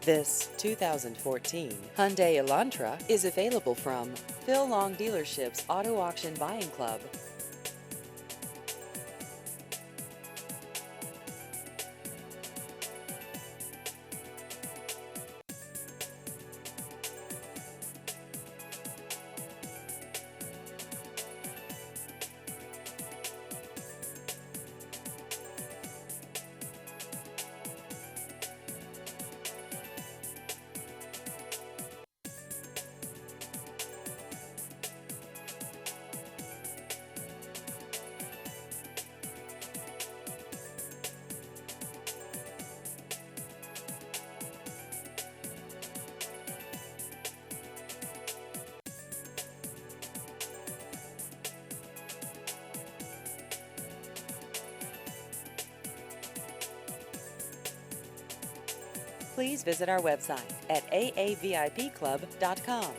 This 2014 Hyundai Elantra is available from Phil Long Dealership's Auto Auction Buying Club. Please visit our website at aavipclub.com.